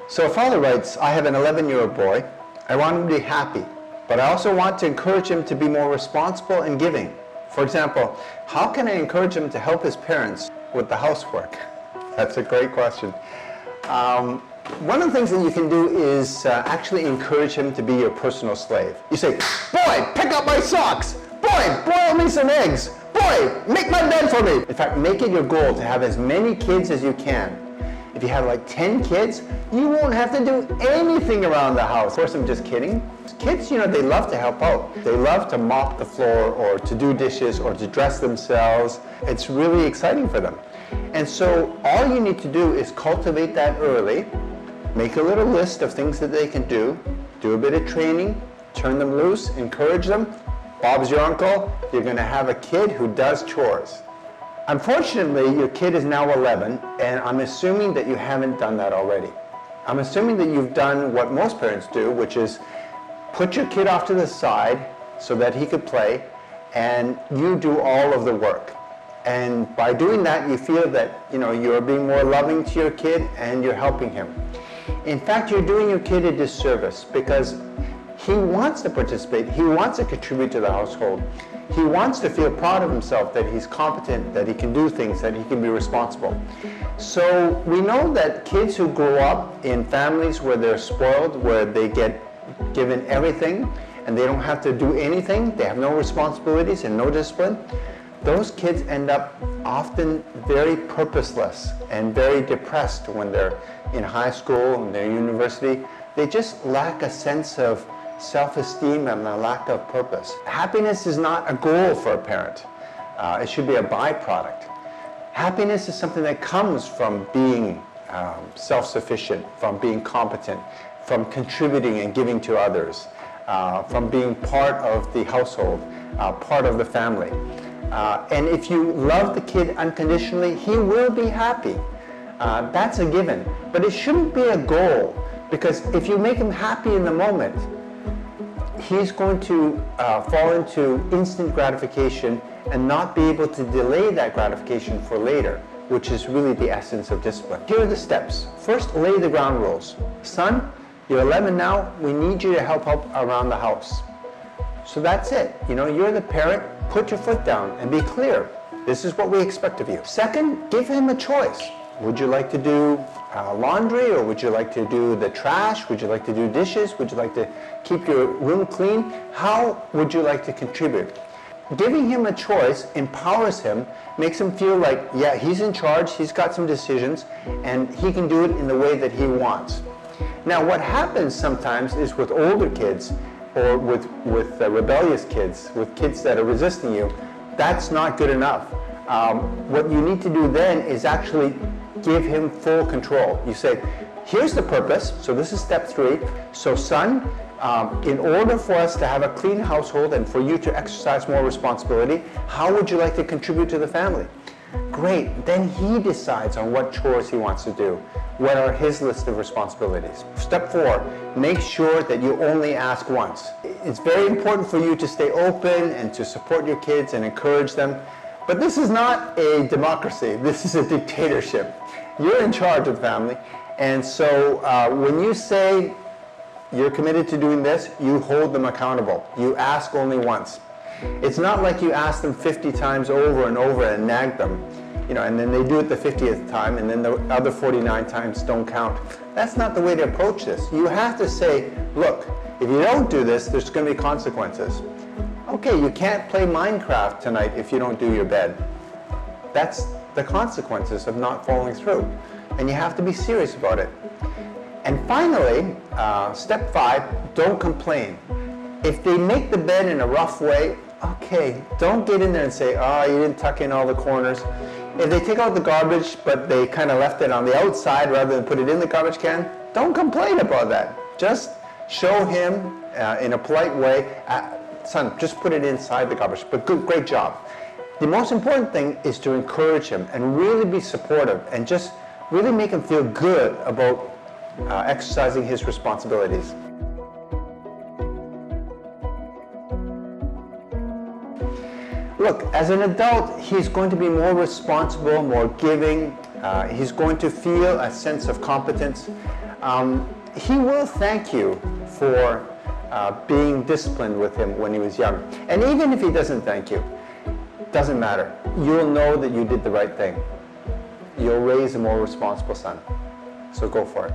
So a father writes, I have an 11-year-old boy. I want him to be happy, but I also want to encourage him to be more responsible and giving. For example, how can I encourage him to help his parents with the housework? That's a great question. One of the things that you can do is actually encourage him to be your personal slave. You say, boy, pick up my socks. Boy, boil me some eggs. Boy, make my bed for me. In fact, make it your goal to have as many kids as you can. If you have like 10 kids, you won't have to do anything around the house. Of course, I'm just kidding. Kids, you know, they love to help out. They love to mop the floor or to do dishes or to dress themselves. It's really exciting for them. And so all you need to do is cultivate that early. Make a little list of things that they can do a bit of training, turn them loose, encourage them. Bob's your uncle, you're going to have a kid who does chores. Unfortunately, your kid is now 11, and I'm assuming that you haven't done that already. I'm assuming that you've done what most parents do, which is put your kid off to the side so that he could play, and you do all of the work. And by doing that, you feel that, you know, you're being more loving to your kid and you're helping him. In fact, you're doing your kid a disservice because he wants to participate, he wants to contribute to the household. He wants to feel proud of himself, that he's competent, that he can do things, that he can be responsible. So we know that kids who grow up in families where they're spoiled, where they get given everything and they don't have to do anything, they have no responsibilities and no discipline, those kids end up often very purposeless and very depressed when they're in high school and they're university. They just lack a sense of self-esteem and a lack of purpose. Happiness is not a goal for a parent. It should be a byproduct. Happiness is something that comes from being self-sufficient, from being competent, from contributing and giving to others, from being part of the household, part of the family. And if you love the kid unconditionally, he will be happy. That's a given. But it shouldn't be a goal, because if you make him happy in the moment, he's going to fall into instant gratification and not be able to delay that gratification for later, which is really the essence of discipline. Here are the steps. First, lay the ground rules. Son, you're 11 now, we need you to help out around the house. So that's it. You know, you're the parent, put your foot down and be clear. This is what we expect of you. Second, give him a choice. Would you like to do laundry, or would you like to do the trash? Would you like to do dishes? Would you like to keep your room clean? How would you like to contribute? Giving him a choice empowers him, makes him feel like, yeah, he's in charge, he's got some decisions, and he can do it in the way that he wants. Now, what happens sometimes is with older kids, or with rebellious kids, with kids that are resisting you, that's not good enough. What you need to do then is actually give him full control. You say, here's the purpose, so this is step 3. So son, in order for us to have a clean household and for you to exercise more responsibility, how would you like to contribute to the family? Great, then he decides on what chores he wants to do. What are his list of responsibilities? Step 4, make sure that you only ask once. It's very important for you to stay open and to support your kids and encourage them. But this is not a democracy, this is a dictatorship. You're in charge of the family, and so when you say you're committed to doing this, you hold them accountable. You ask only once. It's not like you ask them 50 times over and over and nag them, you know, and then they do it the 50th time, and then the other 49 times don't count. That's not the way to approach this. You have to say, look, if you don't do this, there's going to be consequences. Okay, you can't play Minecraft tonight if you don't do your bed. That's the consequences of not following through. And you have to be serious about it. And finally, step 5, don't complain. If they make the bed in a rough way, okay, don't get in there and say, oh, you didn't tuck in all the corners. If they take out the garbage, but they kind of left it on the outside rather than put it in the garbage can, don't complain about that. Just show him in a polite way, son, just put it inside the garbage, but great job. The most important thing is to encourage him and really be supportive and just really make him feel good about exercising his responsibilities. Look, as an adult, he's going to be more responsible, more giving. He's going to feel a sense of competence. he will thank you for being disciplined with him when he was young. And even if he doesn't thank you, doesn't matter. You'll know that you did the right thing. You'll raise a more responsible son. So go for it.